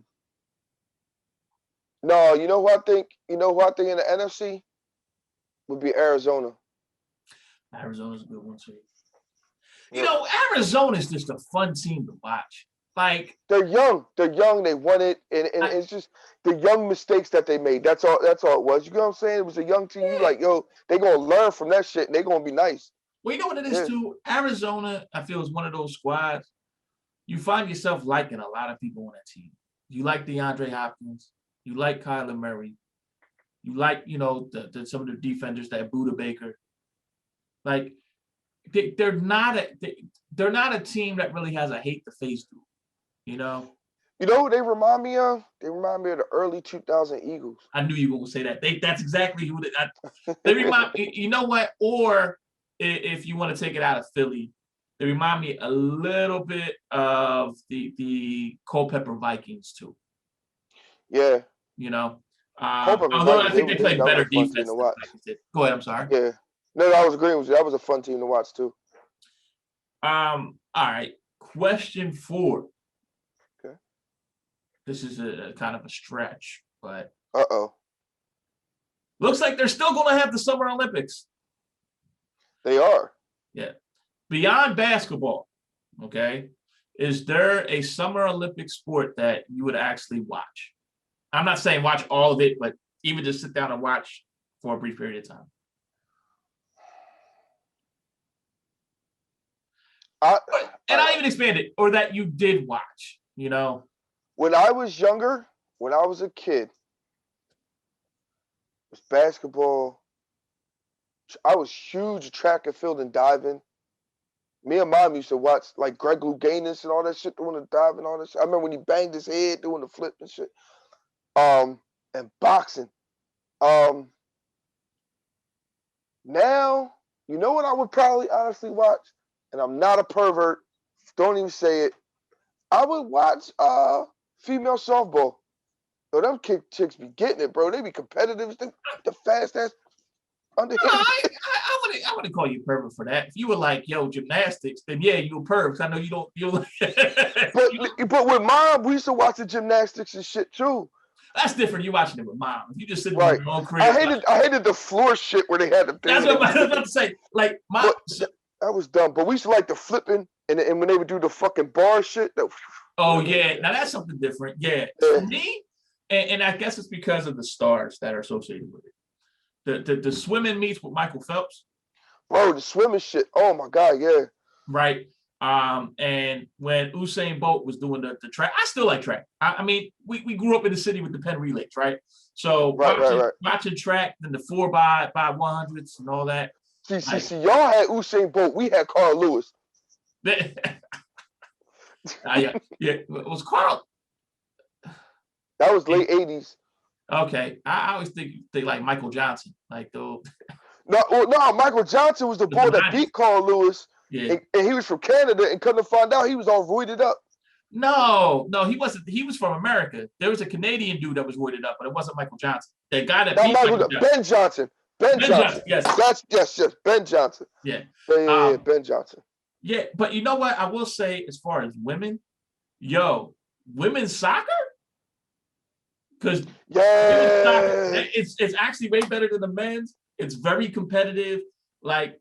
No, you know who I think in the NFC would be Arizona. Arizona's a good one too. You know, Arizona's just a fun team to watch. Like, they're young, they won it, and it's just the young mistakes that they made. That's all it was. You know what I'm saying? It was a young team. You like, yo, they're gonna learn from that shit and they're gonna be nice. Well, you know what it is too? Arizona, I feel, is one of those squads you find yourself liking a lot of people on that team. You like DeAndre Hopkins, you like Kyler Murray, you like, you know, some of the defenders, that Buda Baker. Like, they're not a team that really has a hate to face to, you know. You know who they remind me of? They remind me of the early 2000 Eagles. I knew you were going to say that. That's exactly who they remind. You know what? Or if you want to take it out of Philly, they remind me a little bit of the Culpeper Vikings too. Yeah. You know, although I think they played better defense. Go ahead. I'm sorry. Yeah. No, I was agreeing with you. That was a fun team to watch too. All right. Question 4. Okay. This is a kind of a stretch, but looks like they're still going to have the Summer Olympics. They are. Yeah. Beyond basketball, okay, is there a Summer Olympic sport that you would actually watch? I'm not saying watch all of it, but even just sit down and watch for a brief period of time. And I even expanded, or that you did watch, you know? When I was younger, when I was a kid, it was basketball. I was huge track and field and diving. Me and mom used to watch like Greg Louganis and all that shit doing the dive and all that shit. I remember when he banged his head doing the flip and shit. And boxing. Now, you know what I would probably honestly watch? And I'm not a pervert. Don't even say it. I would watch female softball. Yo, them chicks be getting it, bro. They be competitive. The fast ass underhand. I wouldn't call you pervert for that. If you were like, yo, gymnastics, then yeah, you a pervert. I know you don't. But with mom, we used to watch the gymnastics and shit too. That's different. You watching it with mom. If you just sitting Right. in your own crib. I hated the floor shit where they had the thing. That's what I was about to say. Like my. That was dumb. But we used to like the flipping and when they would do the fucking bar shit. Oh yeah, now that's something different. Yeah, for me, and I guess it's because of the stars that are associated with it. The swimming meets with Michael Phelps. Bro, the swimming shit. Oh my god, yeah. Right. And when Usain Bolt was doing the track, I still like track. I mean, we grew up in the city with the Penn relays, right? So watching track, then the 4x100s and all that. See, y'all had Usain Bolt. We had Carl Lewis. Yeah, it was Carl. That was late 80s. Okay, I always think like Michael Johnson, like though. No, Michael Johnson was the boy that beat Carl Lewis. Yeah. And he was from Canada and couldn't find out he was all roided up. No, he wasn't. He was from America. There was a Canadian dude that was roided up, but it wasn't Michael Johnson. The guy that beat Michael Johnson. Ben Johnson. Ben Johnson. Yes. Yes. Ben Johnson. Yeah. Yeah, Ben Johnson. Yeah, but you know what? I will say, as far as women's soccer, because it's actually way better than the men's. It's very competitive. Like,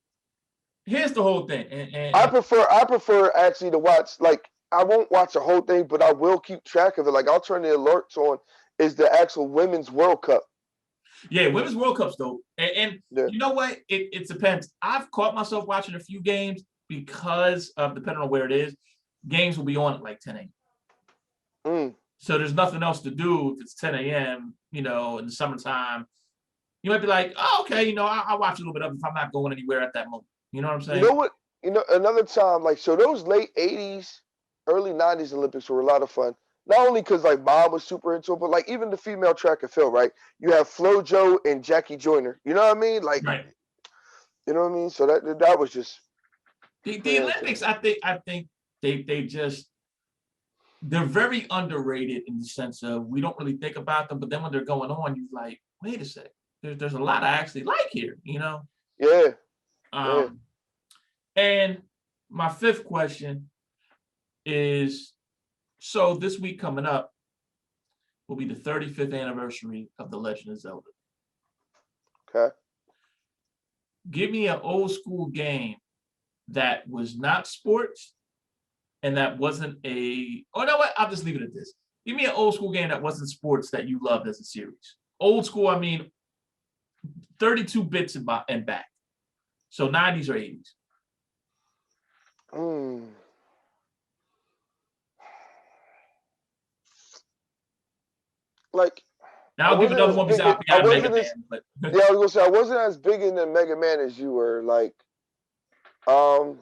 here's the whole thing. And I prefer actually to watch. Like, I won't watch the whole thing, but I will keep track of it. Like, I'll turn the alerts on. Is the actual Women's World Cup? Yeah, Women's World Cup's dope. And you know what? It depends. I've caught myself watching a few games because of, depending on where it is, games will be on at like 10 a.m. So there's nothing else to do if it's 10 a.m., in the summertime. You might be like, oh, okay, I'll watch a little bit of it if I'm not going anywhere at that moment. You know what I'm saying? You know what? Another time, like, so those late 80s, early 90s Olympics were a lot of fun. Not only because, like, mom was super into it, but, like, even the female track and field, right? You have FloJo and Jackie Joyner. You know what I mean? Like, right. You know what I mean? So that was just... The Olympics, I think they're very underrated in the sense of we don't really think about them, but then when they're going on, you're like, wait a sec, there's a lot I actually like here, Yeah. And my fifth question is, so this week coming up will be the 35th anniversary of The Legend of Zelda. Okay. Give me an old school game that was not sports and that wasn't oh, you know what? I'll just leave it at this. Give me an old school game that wasn't sports that you loved as a series. Old school, I mean, 32 bits and back. So 90s or 80s. Like, now I'll give another one besides Mega Man. But yeah, I was gonna say I wasn't as big into Mega Man as you were. Like, I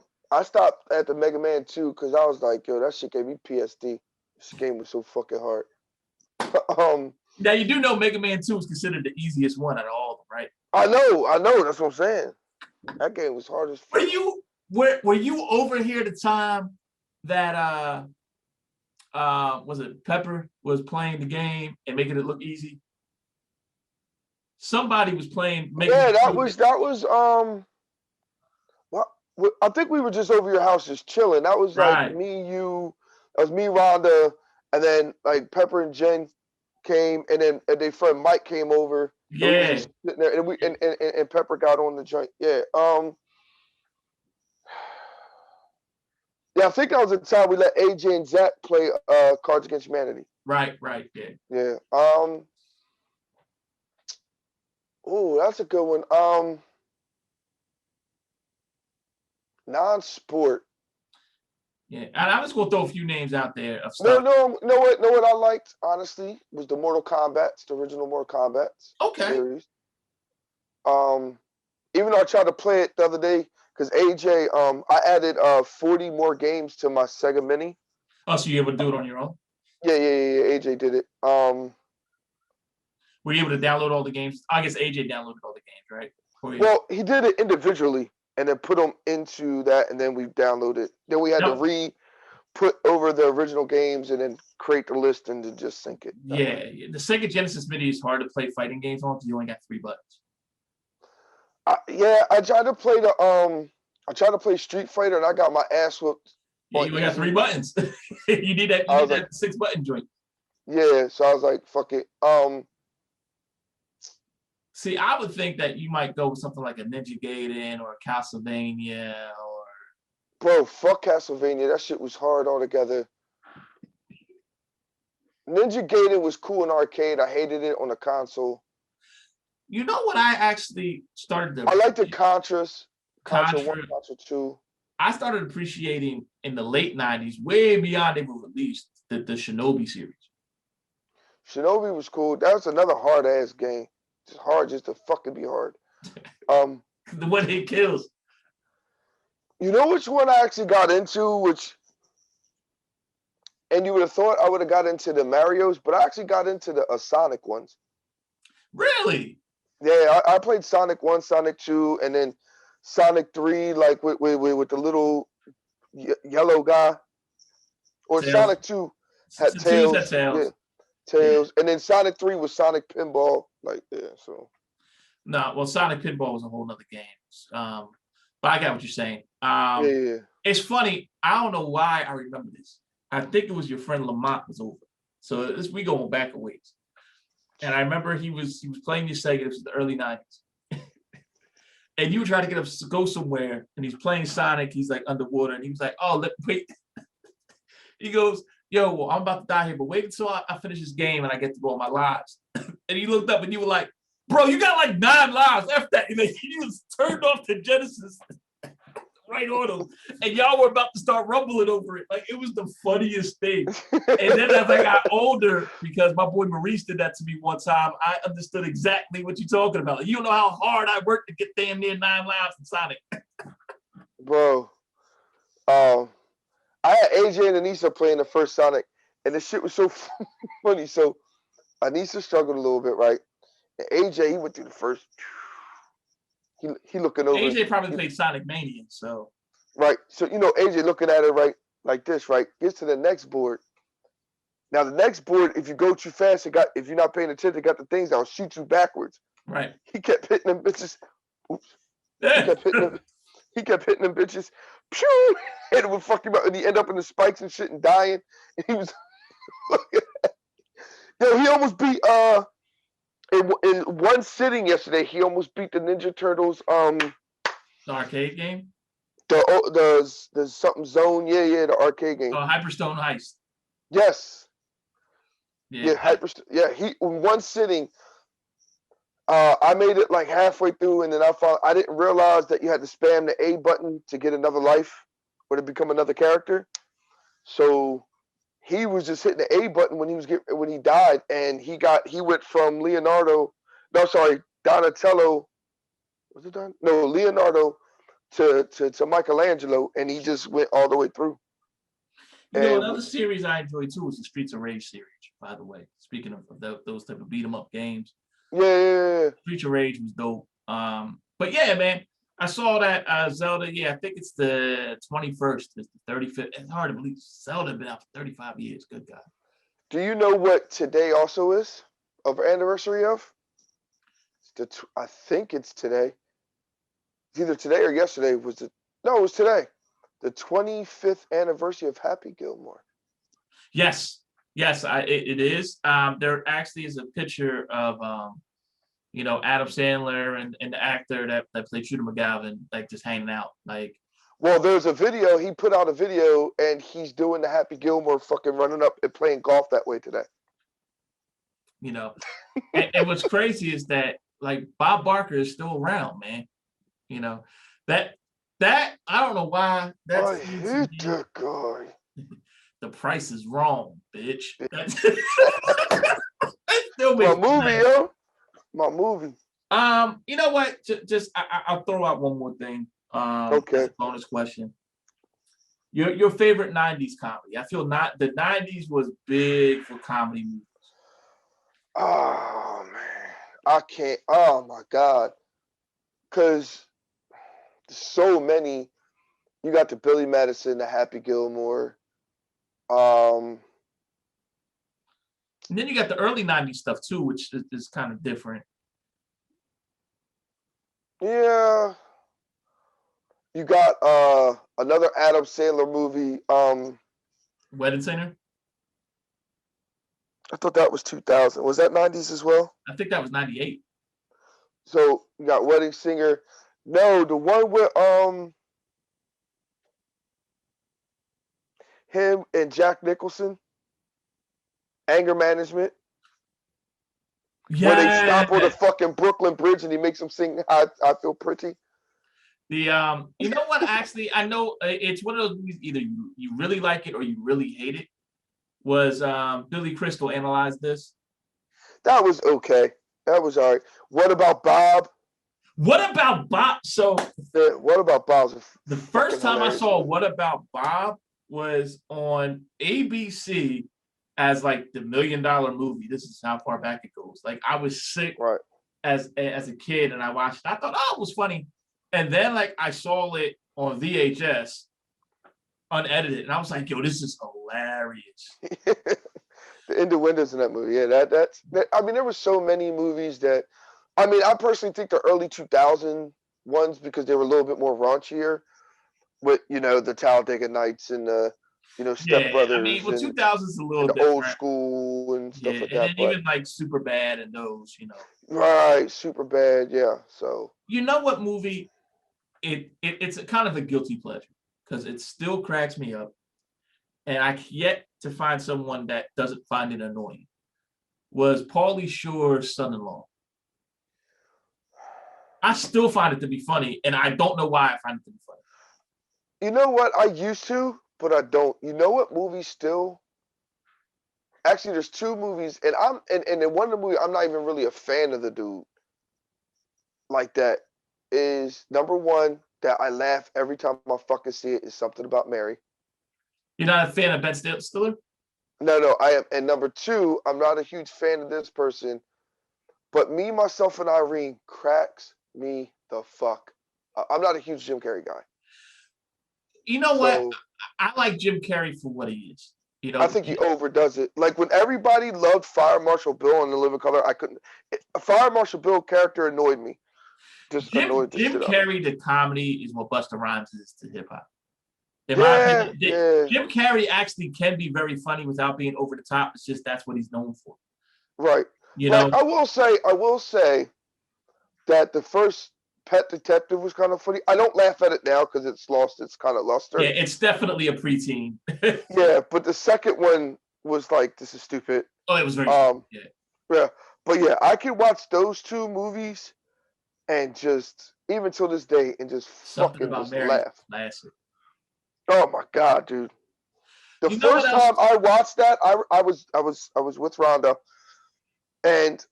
stopped at the Mega Man 2 because I was like, yo, that shit gave me PSD. This game was so fucking hard. Now you do know Mega Man 2 is considered the easiest one out of all of them, right? I know. That's what I'm saying. That game was hard as fuck. Were you over here the time that was it Pepper was playing the game and making it look easy? Somebody was playing. That was I think we were just over your house just chilling. That was like me, you. That was me, Rhonda, and then like Pepper and Jen came, and then their friend Mike came over. Yeah. And there, and Pepper got on the joint. Yeah. Yeah, I think that was the time we let AJ and Zach play Cards Against Humanity. Right, yeah. Yeah. Oh, that's a good one. Non-sport. Yeah, and I'm just gonna throw a few names out there of No, stuff. no, know what I liked honestly was the Mortal Kombat's, the original Mortal Kombat's Okay. series. Even though I tried to play it the other day, because AJ, I added 40 more games to my Sega Mini. Oh, so you able to do it on your own? Yeah. AJ did it. Were you able to download all the games? I guess AJ downloaded all the games, right? For you? Well, he did it individually and then put them into that, and then we downloaded. Then we had to put over the original games and then create the list and then just sync it. Yeah, the Sega Genesis Mini is hard to play fighting games on because you only got 3 buttons. I tried to play Street Fighter and I got my ass whooped. Yeah, you only got 3 buttons. You need that 6-button joint. Yeah, so I was like, fuck it. See, I would think that you might go with something like a Ninja Gaiden or a Castlevania or. Bro, fuck Castlevania. That shit was hard altogether. Ninja Gaiden was cool in arcade. I hated it on the console. You know what I actually started to. I like the Contras. Contra 1, Contra 2. I started appreciating in the late 90s, way beyond they were released, the Shinobi series. Shinobi was cool. That was another hard ass game. Just hard just to fucking be hard. The one hit kills. You know which one I actually got into, and you would have thought I would have got into the Marios, but I actually got into the Sonic ones. Really? Yeah, I played Sonic 1, Sonic 2, and then Sonic 3, like with the little yellow guy. Or Tails. Sonic 2 had Tails. Yeah, Tails. And then Sonic 3 was Sonic Pinball. Like, yeah, so. No, well, Sonic Pinball was a whole nother game. But I got what you're saying. Yeah. It's funny. I don't know why I remember this. I think it was your friend Lamont was over. So we going back a ways. And I remember he was playing your Sega. It was the early 90s. And you were trying to get him to go somewhere, and he's playing Sonic. He's like underwater, and he was like, "Oh, wait." He goes, "Yo, well, I'm about to die here, but wait until I finish this game and I get to go on my lives." And he looked up, and you were like, "Bro, you got like 9 lives after that." And then he was turned off the Genesis right on him, and y'all were about to start rumbling over it. Like, it was the funniest thing. And then as I got older, because my boy Maurice did that to me one time, I understood exactly what you're talking about. Like, you don't know how hard I worked to get damn near 9 lives in Sonic. Bro, I had AJ and Anissa playing the first Sonic, and the shit was so funny. So Anissa struggled a little bit, right? And AJ, he went through the first. He looking over. AJ probably played Sonic Mania, so. Right. So, AJ looking at it, right, like this, right? Gets to the next board. Now, the next board, if you go too fast, if you're not paying attention, it got the things that'll shoot you backwards. Right. He kept hitting them bitches. Oops. He kept hitting them bitches. Pew! And it would fuck him up, and he end up in the spikes and shit and dying. And he was, yo, he almost beat in one sitting yesterday. He almost beat the Ninja Turtles. The arcade game. The something zone. Yeah, the arcade game. Oh, Hyperstone Heist. Yes. Yeah. He in one sitting. I made it like halfway through, and then I didn't realize that you had to spam the A button to get another life or to become another character. So he was just hitting the A button when he died, and he went from Donatello. Was it Don? No, Leonardo to Michelangelo, and he just went all the way through. Another series I enjoy too is the Streets of Rage series. By the way, speaking of those type of beat 'em up games. Yeah. Streets of Rage was dope. But yeah, man, I saw that Zelda. Yeah, I think it's the 21st. It's the 35th. It's hard to believe Zelda been out for 35 years. Good God. Do you know what today also is of anniversary of? I think it's today. It's either today or yesterday. It was today. The 25th anniversary of Happy Gilmore. Yes, it is. There actually is a picture of Adam Sandler and the actor that played Shooter McGavin, like just hanging out. Like, well, there's a video. He put out a video, and he's doing the Happy Gilmore fucking running up and playing golf that way today. And what's crazy is that like Bob Barker is still around, man. That That I don't know why. That's I hate that guy. The Price is Wrong, bitch. That still My makes me movie, laugh. yo. My movie. You know what? Just I'll throw out one more thing. As Okay. a bonus question. Your favorite '90s comedy? I feel not the '90s was big for comedy movies. Oh man. I can't. Oh my God. Cause so many. You got the Billy Madison, the Happy Gilmore. Um, And then you got the early '90s stuff too, which is kind of different. yeah. You got another Adam Sandler movie. Wedding Singer. I thought that was 2000. Was that 90s as well? I think that was '98. So you got Wedding Singer. No, the one with him and Jack Nicholson. Anger Management. Where they Yeah. stop on the fucking Brooklyn Bridge and he makes them sing I Feel Pretty. The you know what? Actually, I know it's one of those movies. Either you really like it or you really hate it. Was Billy Crystal Analyze This? That was okay. That was all right. What about Bob? What about Bob? So What about Bob's the first time I hilarious saw movie. What About Bob was on ABC as like the $1 million movie. This is how far back it goes. Like I was sick Right. as a kid and I watched it. I thought, oh, it was funny. And then like I saw it on VHS unedited and I was like, yo, this is hilarious. The innuendos in that movie. Yeah, I mean, there were so many movies that I mean, I personally think the early 2000 ones because they were a little bit more raunchier with, the Talladega Nights and the, Step Yeah, I mean, Brothers well, and 2000 is a little the old different. school and Yeah, stuff like and then that. But even like Super Bad and those, right, super bad, yeah. So You know what movie? It's a kind of a guilty pleasure because it still cracks me up, and I yet to find someone that doesn't find it annoying. Was Pauly Shore's Son-in-Law? I still find it to be funny, and I don't know why I find it to be funny. you know what? I used to, but I don't. You know what movie still? Actually, there's two movies, and in one of the movies, I'm not even really a fan of the dude like that. Is number one that I laugh every time I fucking see it is Something About Mary. You're not a fan of Ben Stiller? No, I am. And number two, I'm not a huge fan of this person, but Me, Myself, and Irene cracks me the fuck up. I'm not a huge Jim Carrey guy. You know what? So I like Jim Carrey for what he is. I think he overdoes it. Like when everybody loved Fire Marshal Bill in The Living Color, I couldn't. A Fire Marshal Bill character annoyed me. Just annoyed the Jim shit out of me. Carrey to comedy is what Busta Rhymes is to hip hop. In my Yeah, opinion, yeah, Jim Carrey actually can be very funny without being over the top. It's just that's what he's known for. right. You Like know, I will say that the first Pet Detective was kind of funny. I don't laugh at it now because it's lost its kind of luster. yeah, it's definitely a preteen. Yeah, but the second one was like, this is stupid. Oh, it was very yeah. Yeah, but yeah, I can watch those two movies and just even till this day and just Something fucking About just Mary. laugh. Classic. Oh my god, dude! The You know first what else? time I watched that, I was with Rhonda, and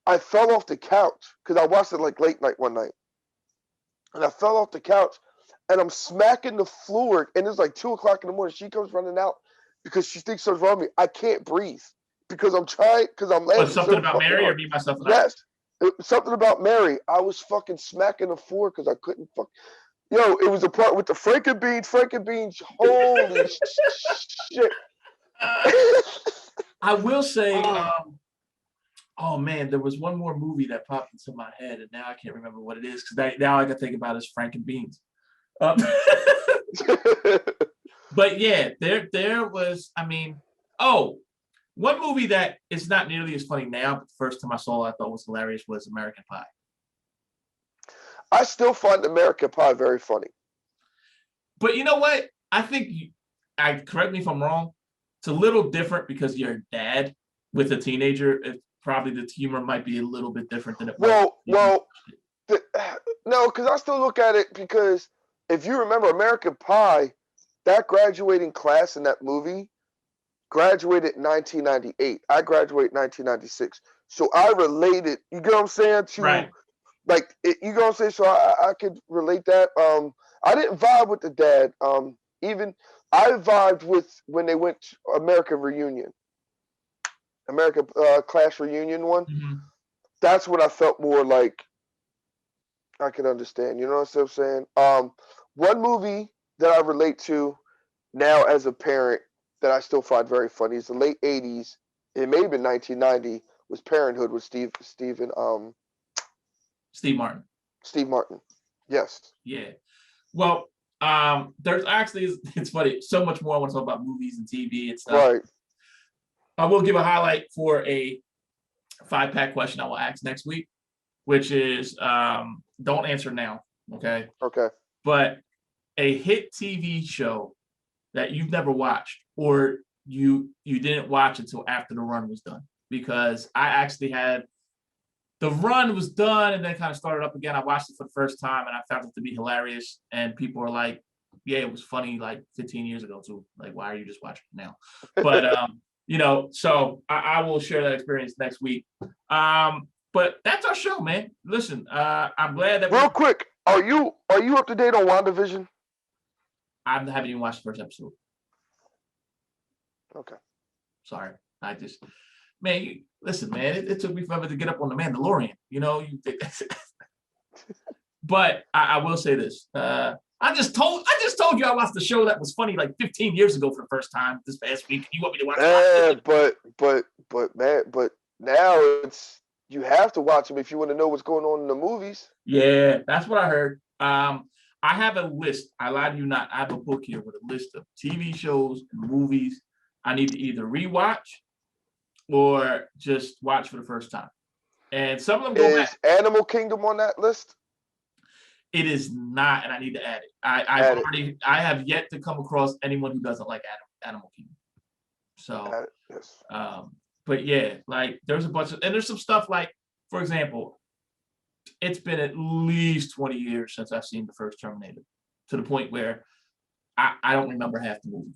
I fell off the couch because I watched it like late night one night, and I fell off the couch, and I'm smacking the floor, and it's like 2 o'clock in the morning. She comes running out because she thinks something's wrong with me. I can't breathe because I'm laughing. But Something so About fucking Mary or hard. Me, Myself, and I? Yes. Something About Mary. I was fucking smacking the floor because I couldn't fuck. Yo, it was a part with the Frankenbeans. Holy shit. I will say, oh man, there was one more movie that popped into my head, and now I can't remember what it is because now I got to think about is Frank and Beans. But yeah, there was. I mean, one movie that is not nearly as funny now, but the first time I saw it, I thought was hilarious was American Pie. I still find American Pie very funny. But you know what? I think correct me if I'm wrong. It's a little different because you're a dad with a teenager. Probably the humor might be a little bit different than it was. No, because I still look at it because if you remember American Pie, that graduating class in that movie graduated in 1998. I graduated in 1996. So I related, you get what I'm saying, to Right. like you know what I'm saying? So I could relate that. I didn't vibe with the dad. Even I vibed with when they went to American Reunion. American class reunion one. Mhm. That's what I felt more like I could understand. You know what I'm saying? One movie that I relate to now as a parent that I still find very funny is the late '80s. It may have been 1990. Was Parenthood with Steve Martin. Steve Martin. Yes. Yeah. Well, there's actually it's funny. So much more I want to talk about movies and TV and stuff. Right. I will give a highlight for a 5-pack question I will ask next week, which is don't answer now, okay? Okay. But a hit TV show that you've never watched or you didn't watch until after the run was done. Because I actually had the run was done and then kind of started up again. I watched it for the first time and I found it to be hilarious. And people are like, yeah, it was funny like 15 years ago too. Like, why are you just watching it now? But you know, so I will share that experience next week. But that's our show, man. Listen, I'm glad that Real quick, are you up to date on WandaVision? I haven't even watched the first episode. Okay. Sorry. I just, man, listen, man, it took me forever to get up on the Mandalorian. You know, but I will say this. I just told you I watched the show that was funny like 15 years ago for the first time this past week. You want me to watch it? But now it's you have to watch them if you want to know what's going on in the movies. Yeah, that's what I heard. I have a list. I lied to you not. I have a book here with a list of TV shows and movies I need to either rewatch or just watch for the first time. And some of them go back. Is Animal Kingdom on that list? It is not, and I need to add it. I have yet to come across anyone who doesn't like Animal Kingdom. So, Yes. but yeah, like there's a bunch of, and there's some stuff like, for example, it's been at least 20 years since I've seen the first Terminator, to the point where I don't remember half the movie.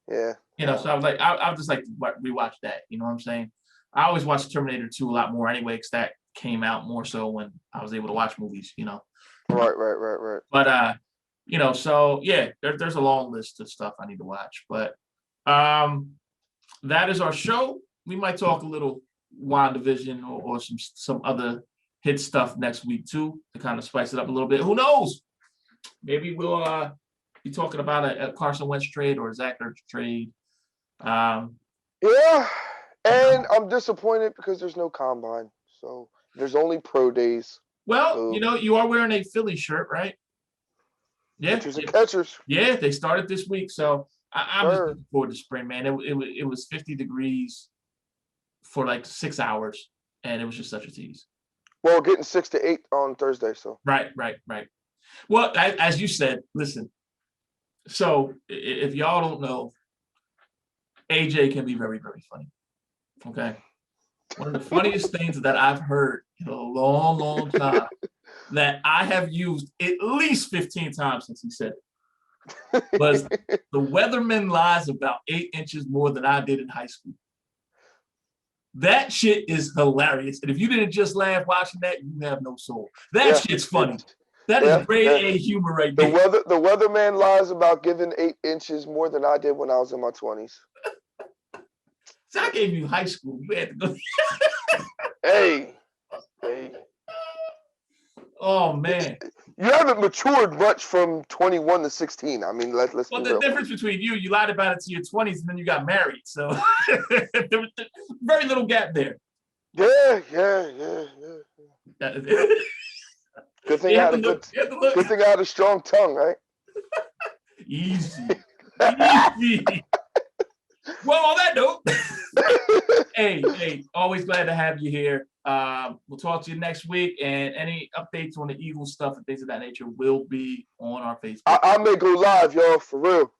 Yeah. You know, so I was like, I would just like to rewatch that. You know what I'm saying? I always watch Terminator 2 a lot more anyway, because that came out more so when I was able to watch movies, you know. Right. But you know, so yeah, there's a long list of stuff I need to watch. But that is our show. We might talk a little WandaVision or some other hit stuff next week too, to kind of spice it up a little bit. Who knows? Maybe we'll be talking about a Carson Wentz trade or a Zach Ertz trade. Yeah. And I'm disappointed because there's no combine. So there's only pro days. Well, So, you know, you are wearing a Philly shirt, right? Yeah. pitchers and catchers. Yeah, they started this week. So I'm just Sure. looking forward to spring, man. It was 50 degrees for like 6 hours, and it was just such a tease. Well, getting 6 to 8 on Thursday. So Right. Well, as you said, listen. So if y'all don't know, AJ can be very, very funny. Okay. One of the funniest things that I've heard in a long, long time that I have used at least 15 times since he said it was the weatherman lies about 8 inches more than I did in high school. That shit is hilarious. And if you didn't just laugh watching that, you have no soul. That shit's funny. That is grade A humor right there. The weatherman lies about giving 8 inches more than I did when I was in my 20s. So I gave you high school. You had to go. Hey. Oh man. You haven't matured much from 21 to 16. I mean, let's Well, be the real. difference between you lied about it to your 20s and then you got married. So there was very little gap there. Yeah. Good thing I had good thing I had a strong tongue, right? Easy. Well, on that note, hey, always glad to have you here. We'll talk to you next week, and any updates on the Eagles stuff and things of that nature will be on our Facebook. I may go live, y'all, for real.